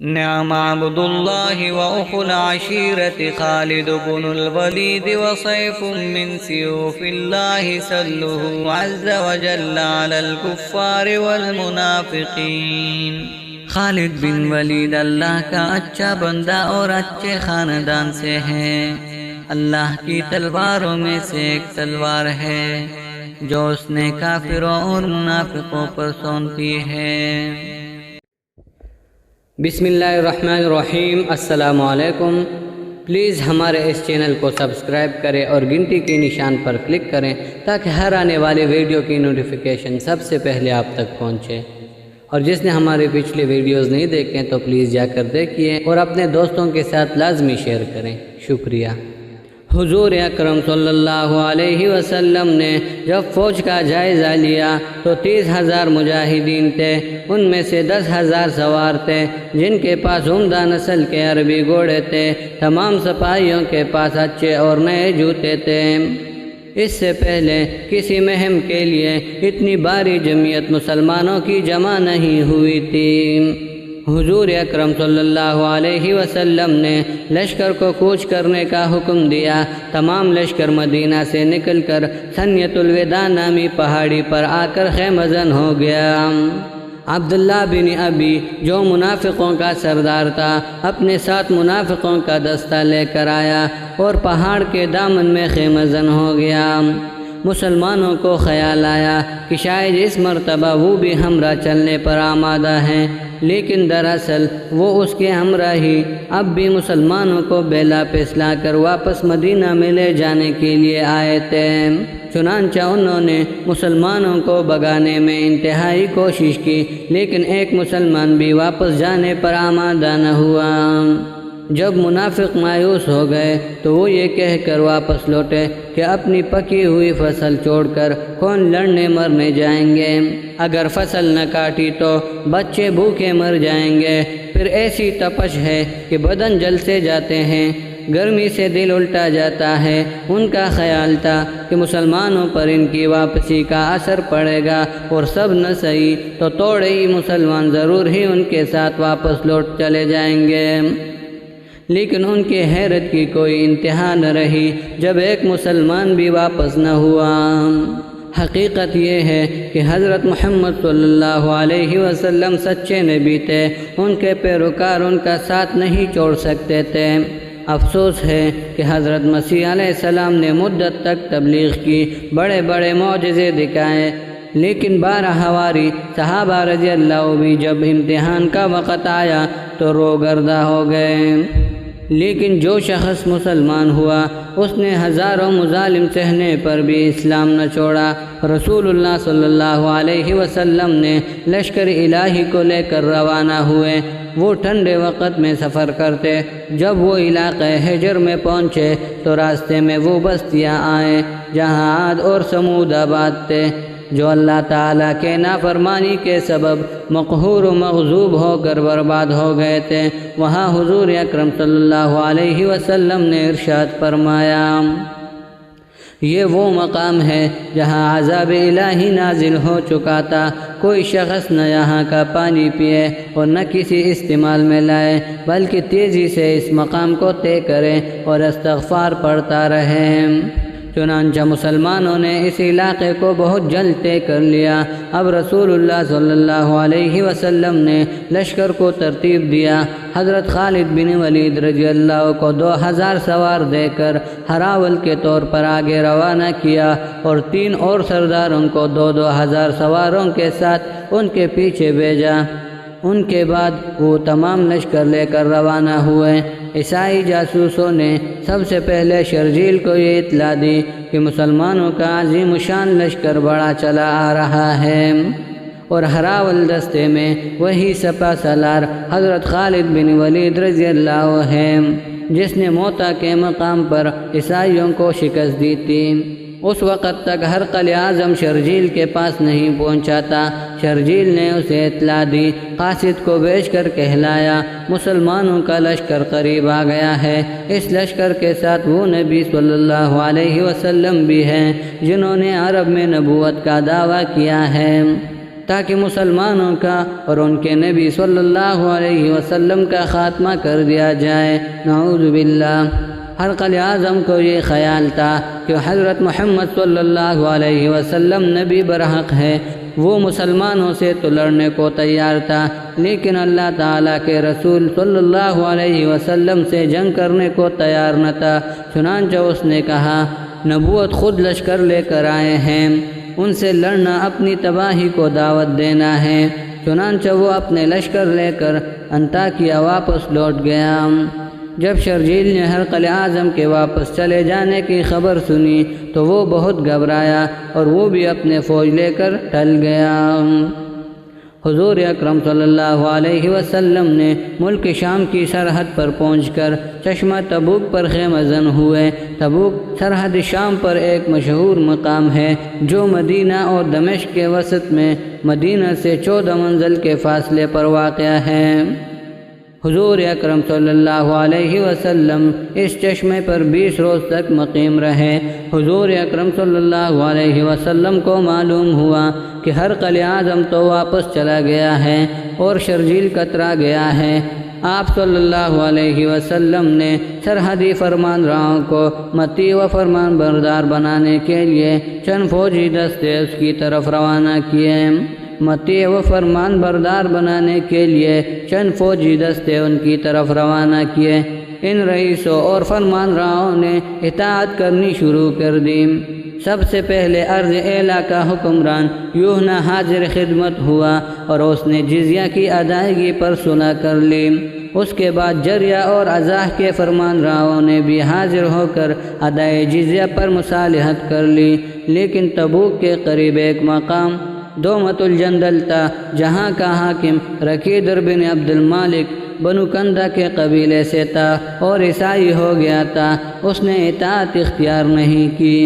نعم عبد الله وأخو العشيرة خالد بن الوليد وسيف من سيوف الله سله عز وجل على الكفار والمنافقين۔ خالد بن ولید اللہ کا اچھا بندہ اور اچھے خاندان سے ہے۔ اللہ کی تلواروں میں سے ایک تلوار ہے جو اس نے کافروں اور منافقوں پر سونتی ہے۔ بسم اللہ الرحمن الرحیم۔ السلام علیکم۔ پلیز ہمارے اس چینل کو سبسکرائب کریں اور گھنٹی کے نشان پر کلک کریں تاکہ ہر آنے والی ویڈیو کی نوٹیفیکیشن سب سے پہلے آپ تک پہنچے، اور جس نے ہمارے پچھلے ویڈیوز نہیں دیکھیں تو پلیز جا کر دیکھیے اور اپنے دوستوں کے ساتھ لازمی شیئر کریں۔ شکریہ۔ حضور اکرم صلی اللہ علیہ وسلم نے جب فوج کا جائزہ لیا تو 30,000 مجاہدین تھے، ان میں سے 10,000 سوار تھے جن کے پاس عمدہ نسل کے عربی گھوڑے تھے۔ تمام سپاہیوں کے پاس اچھے اور نئے جوتے تھے۔ اس سے پہلے کسی مہم کے لیے اتنی باری جمعیت مسلمانوں کی جمع نہیں ہوئی تھی۔ حضور اکرم صلی اللہ علیہ وسلم نے لشکر کو کوچ کرنے کا حکم دیا۔ تمام لشکر مدینہ سے نکل کر ثنیۃ الوداع نامی پہاڑی پر آ کر خیمہ زن ہو گیا۔ عبداللہ بن ابی جو منافقوں کا سردار تھا اپنے ساتھ منافقوں کا دستہ لے کر آیا اور پہاڑ کے دامن میں خیمہ زن ہو گیا۔ مسلمانوں کو خیال آیا کہ شاید اس مرتبہ وہ بھی ہمراہ چلنے پر آمادہ ہیں، لیکن دراصل وہ اس کے ہمراہ ہی اب بھی مسلمانوں کو بیلا پھسلا کر واپس مدینہ میں لے جانے کے لیے آئے تھے۔ چنانچہ انہوں نے مسلمانوں کو بھگانے میں انتہائی کوشش کی، لیکن ایک مسلمان بھی واپس جانے پر آمادہ نہ ہوا۔ جب منافق مایوس ہو گئے تو وہ یہ کہہ کر واپس لوٹے کہ اپنی پکی ہوئی فصل چھوڑ کر کون لڑنے مرنے جائیں گے؟ اگر فصل نہ کاٹی تو بچے بھوکے مر جائیں گے، پھر ایسی تپش ہے کہ بدن جل سے جاتے ہیں، گرمی سے دل الٹا جاتا ہے۔ ان کا خیال تھا کہ مسلمانوں پر ان کی واپسی کا اثر پڑے گا اور سب نہ صحیح تو توڑے ہی مسلمان ضرور ہی ان کے ساتھ واپس لوٹ چلے جائیں گے۔ لیکن ان کی حیرت کی کوئی انتہا نہ رہی جب ایک مسلمان بھی واپس نہ ہوا۔ حقیقت یہ ہے کہ حضرت محمد صلی اللہ علیہ وسلم سچے نبی تھے، ان کے پیروکار ان کا ساتھ نہیں چھوڑ سکتے تھے۔ افسوس ہے کہ حضرت مسیح علیہ السلام نے مدت تک تبلیغ کی، بڑے بڑے معجزے دکھائے، لیکن 12 حواری صحابہ رضی اللہ بھی جب امتحان کا وقت آیا تو روگردہ ہو گئے۔ لیکن جو شخص مسلمان ہوا اس نے ہزاروں مظالم سہنے پر بھی اسلام نہ چھوڑا۔ رسول اللہ صلی اللہ علیہ وسلم نے لشکر الہی کو لے کر روانہ ہوئے۔ وہ ٹھنڈے وقت میں سفر کرتے۔ جب وہ علاقہ حجر میں پہنچے تو راستے میں وہ بستیاں آئیں جہاں عاد اور سمود آباد تھے، جو اللہ تعالیٰ کے نافرمانی کے سبب مقہور و مغضوب ہو کر برباد ہو گئے تھے۔ وہاں حضور اکرم صلی اللہ علیہ وسلم نے ارشاد فرمایا، یہ وہ مقام ہے جہاں عذاب الہی نازل ہو چکا تھا۔ کوئی شخص نہ یہاں کا پانی پیے اور نہ کسی استعمال میں لائے، بلکہ تیزی سے اس مقام کو طے کرے اور استغفار پڑھتا رہے۔ چنانچہ مسلمانوں نے اس علاقے کو بہت جلد طے کر لیا۔ اب رسول اللہ صلی اللہ علیہ وسلم نے لشکر کو ترتیب دیا۔ حضرت خالد بن ولید رضی اللہ کو 2,000 سوار دے کر ہراول کے طور پر آگے روانہ کیا اور 3 اور سرداروں کو 2,000 سواروں کے ساتھ ان کے پیچھے بھیجا۔ ان کے بعد وہ تمام لشکر لے کر روانہ ہوئے۔ عیسائی جاسوسوں نے سب سے پہلے شرجیل کو یہ اطلاع دی کہ مسلمانوں کا عظیم شان لشکر بڑا چلا آ رہا ہے، اور ہراول دستے میں وہی سپہ سالار حضرت خالد بن ولید رضی اللہ ہے جس نے موتا کے مقام پر عیسائیوں کو شکست دی تھی۔ اس وقت تک ہرقل اعظم شرجیل کے پاس نہیں پہنچا تھا۔ شرجیل نے اسے اطلاع دی، قاصد کو بھیج کر کہلایا مسلمانوں کا لشکر قریب آ گیا ہے۔ اس لشکر کے ساتھ وہ نبی صلی اللہ علیہ وسلم بھی ہیں جنہوں نے عرب میں نبوت کا دعویٰ کیا ہے۔ تاکہ مسلمانوں کا اور ان کے نبی صلی اللہ علیہ وسلم کا خاتمہ کر دیا جائے۔ نعوذ باللہ۔ ہرقل اعظم کو یہ خیال تھا کہ حضرت محمد صلی اللہ علیہ وسلم نبی برحق ہے، وہ مسلمانوں سے تو لڑنے کو تیار تھا، لیکن اللہ تعالیٰ کے رسول صلی اللہ علیہ وسلم سے جنگ کرنے کو تیار نہ تھا۔ چنانچہ اس نے کہا، نبوت خود لشکر لے کر آئے ہیں، ان سے لڑنا اپنی تباہی کو دعوت دینا ہے۔ چنانچہ وہ اپنے لشکر لے کر انطاکیہ واپس لوٹ گیا۔ جب شرجیل نے ہرقل اعظم کے واپس چلے جانے کی خبر سنی تو وہ بہت گھبرایا اور وہ بھی اپنے فوج لے کر ٹل گیا۔ حضور اکرم صلی اللہ علیہ وسلم نے ملک شام کی سرحد پر پہنچ کر چشمہ تبوک پر خیمہ زن ہوئے۔ تبوک سرحد شام پر ایک مشہور مقام ہے جو مدینہ اور دمشق کے وسط میں مدینہ سے 14 منزل کے فاصلے پر واقع ہے۔ حضور اکرم صلی اللہ علیہ وسلم اس چشمے پر 20 روز تک مقیم رہے۔ حضور اکرم صلی اللہ علیہ وسلم کو معلوم ہوا کہ ہرقل اعظم تو واپس چلا گیا ہے اور شرجیل کترا گیا ہے۔ آپ صلی اللہ علیہ وسلم نے سرحدی فرمان راؤں کو متی و فرمان بردار بنانے کے لیے چند فوجی دستے اس کی طرف روانہ کیے۔ متی و فرمان بردار بنانے کے لیے چند فوجی دستے ان کی طرف روانہ کیے۔ ان رئیسوں اور فرمان راؤں نے اطاعت کرنی شروع کر دی۔ سب سے پہلے ارض اعلیٰ کا حکمران یوحنا حاضر خدمت ہوا اور اس نے جزیہ کی ادائیگی پر صلح کر لی۔ اس کے بعد جریہ اور ازاح کے فرمان راؤں نے بھی حاضر ہو کر ادائے جزیہ پر مصالحت کر لی، لیکن تبوک کے قریب ایک مقام دومت الجندل تھا جہاں کا حاکم رکیدر بن عبد المالک بنو کندہ کے قبیلے سے تھا اور عیسائی ہو گیا تھا۔ اس نے اطاعت اختیار نہیں کی۔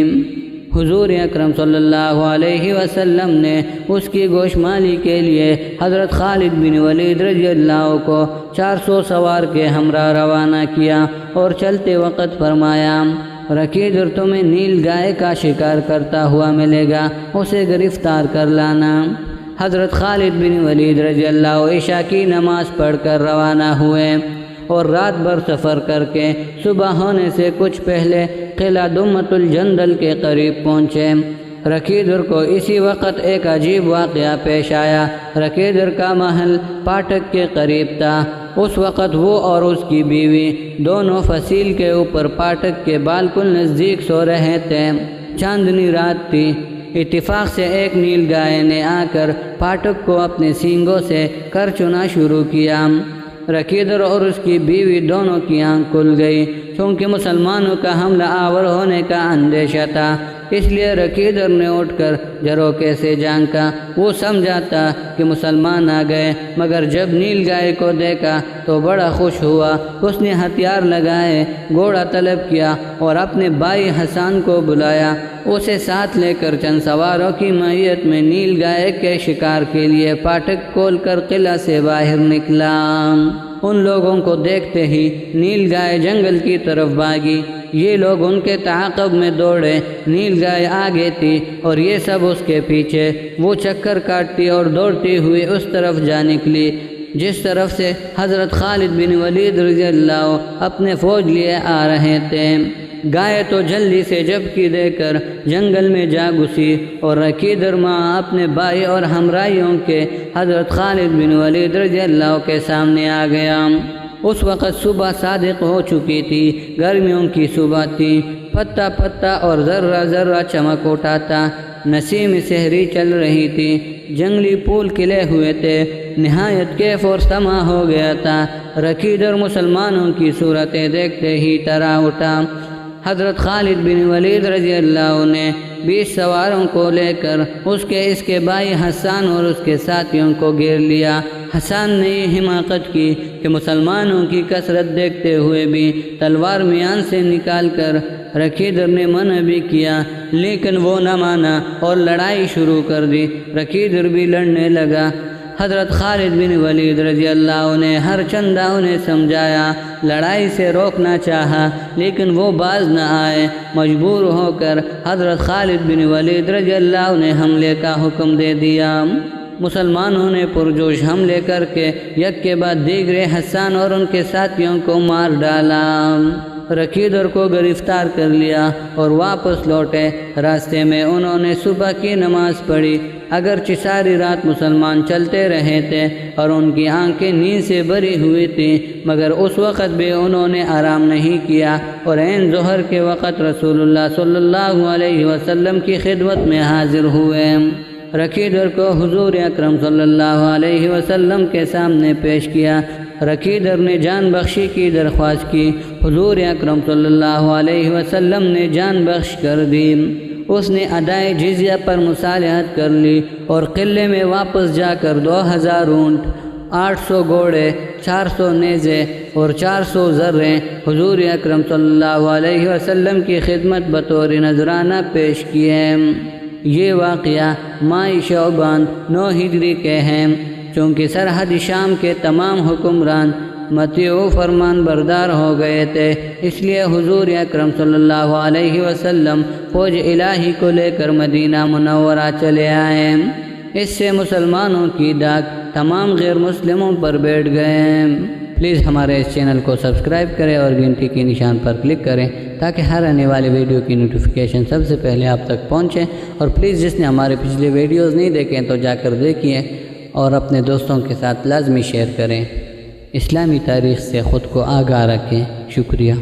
حضور اکرم صلی اللہ علیہ وسلم نے اس کی گوشمالی کے لیے حضرت خالد بن ولید رضی اللہ کو 400 سوار کے ہمراہ روانہ کیا اور چلتے وقت فرمایا، رکیدر تمہیں نیل گائے کا شکار کرتا ہوا ملے گا، اسے گرفتار کر لانا۔ حضرت خالد بن ولید رضی اللہ عشاء کی نماز پڑھ کر روانہ ہوئے اور رات بھر سفر کر کے صبح ہونے سے کچھ پہلے قلعہ دومت الجندل کے قریب پہنچے۔ رکیدر کو اسی وقت ایک عجیب واقعہ پیش آیا۔ رکیدر کا محل پاٹک کے قریب تھا۔ اس وقت وہ اور اس کی بیوی دونوں فصیل کے اوپر پاٹک کے بالکل نزدیک سو رہے تھے۔ چاندنی رات تھی۔ اتفاق سے ایک نیل گائے نے آ کر پاٹک کو اپنے سینگوں سے کرچنا شروع کیا۔ رکیدر اور اس کی بیوی دونوں کی آنکھ کھل گئی، چونکہ مسلمانوں کا حملہ آور ہونے کا اندیشہ تھا۔ اس لیے رکیدر نے اٹھ کر جھروکے سے جھانکا۔ وہ سمجھا تھا کہ مسلمان آ گئے، مگر جب نیل گائے کو دیکھا تو بڑا خوش ہوا۔ اس نے ہتھیار لگائے، گھوڑا طلب کیا اور اپنے بھائی حسان کو بلایا۔ اسے ساتھ لے کر چند سواروں کی معیت میں نیل گائے کے شکار کے لیے پاٹک کھول کر قلعہ سے باہر نکلا۔ ان لوگوں کو دیکھتے ہی نیل گائے جنگل کی طرف بھاگی۔ یہ لوگ ان کے تعاقب میں دوڑے۔ نیل گائے آگے تھی اور یہ سب اس کے پیچھے۔ وہ چکر کاٹتی اور دوڑتی ہوئی اس طرف جا نکلی جس طرف سے حضرت خالد بن ولید رضی اللہ اپنے فوج لیے آ رہے تھے۔ گائے تو جلدی سے جھپکی دے کر جنگل میں جا گھسی اور رکیدر ماں اپنے بھائی اور ہمراہیوں کے حضرت خالد بن ولید رضی اللہ کے سامنے آ گیا۔ اس وقت صبح صادق ہو چکی تھی، گرمیوں کی صبح تھی۔ پتا پتا اور ذرہ ذرہ چمک اٹھا تھا۔ نسیم سحری چل رہی تھی۔ جنگلی پھول کھلے ہوئے تھے۔ نہایت کیف اور سما ہو گیا تھا۔ رکیدر مسلمانوں کی صورتیں دیکھتے ہی ترا اٹھا۔ حضرت خالد بن ولید رضی اللہ نے 20 سواروں کو لے کر اس کے بھائی حسان اور اس کے ساتھیوں کو گھیر لیا۔ حسان نے یہ حماقت کی کہ مسلمانوں کی کثرت دیکھتے ہوئے بھی تلوار میان سے نکال کر رکیدر نے منع بھی کیا، لیکن وہ نہ مانا اور لڑائی شروع کر دی۔ رکیدر بھی لڑنے لگا۔ حضرت خالد بن ولید رضی اللہ نے ہر چندہ انہیں سمجھایا، لڑائی سے روکنا چاہا، لیکن وہ باز نہ آئے۔ مجبور ہو کر حضرت خالد بن ولید رضی اللہ نے حملے کا حکم دے دیا۔ مسلمانوں نے پرجوش حملے کر کے یک کے بعد دیگرے حسان اور ان کے ساتھیوں کو مار ڈالا۔ رکیدر کو گرفتار کر لیا اور واپس لوٹے۔ راستے میں انہوں نے صبح کی نماز پڑھی۔ اگرچہ ساری رات مسلمان چلتے رہے تھے اور ان کی آنکھیں نیند سے بھری ہوئی تھیں، مگر اس وقت بھی انہوں نے آرام نہیں کیا اور عین ظہر کے وقت رسول اللہ صلی اللہ علیہ وسلم کی خدمت میں حاضر ہوئے۔ رکیدر کو حضور اکرم صلی اللہ علیہ وسلم کے سامنے پیش کیا۔ رکیدر نے جان بخشی کی درخواست کی۔ حضور اکرم صلی اللہ علیہ وسلم نے جان بخش کر دی۔ اس نے ادائے جزیہ پر مصالحت کر لی اور قلعے میں واپس جا کر 2000 اونٹ، 800 گھوڑے، 400 نیزے اور 400 زریں حضور اکرم صلی اللہ علیہ وسلم کی خدمت بطور نذرانہ پیش کیے۔ یہ واقعہ ماہ شعبان 9 ہجری کے ہیں۔ چونکہ سرحد شام کے تمام حکمران مطیع و فرمان بردار ہو گئے تھے، اس لیے حضور اکرم صلی اللہ علیہ وسلم فوج الہی کو لے کر مدینہ منورہ چلے آئے۔ اس سے مسلمانوں کی ڈاک تمام غیر مسلموں پر بیٹھ گئے۔ پلیز ہمارے اس چینل کو سبسکرائب کریں اور گھنٹی کے نشان پر کلک کریں تاکہ ہر آنے والی ویڈیو کی نوٹیفیکیشن سب سے پہلے آپ تک پہنچے، اور پلیز جس نے ہمارے پچھلے ویڈیوز نہیں دیکھیں تو جا کر دیکھیے اور اپنے دوستوں کے ساتھ لازمی شیئر کریں۔ اسلامی تاریخ سے خود کو آگاہ رکھیں۔ شکریہ۔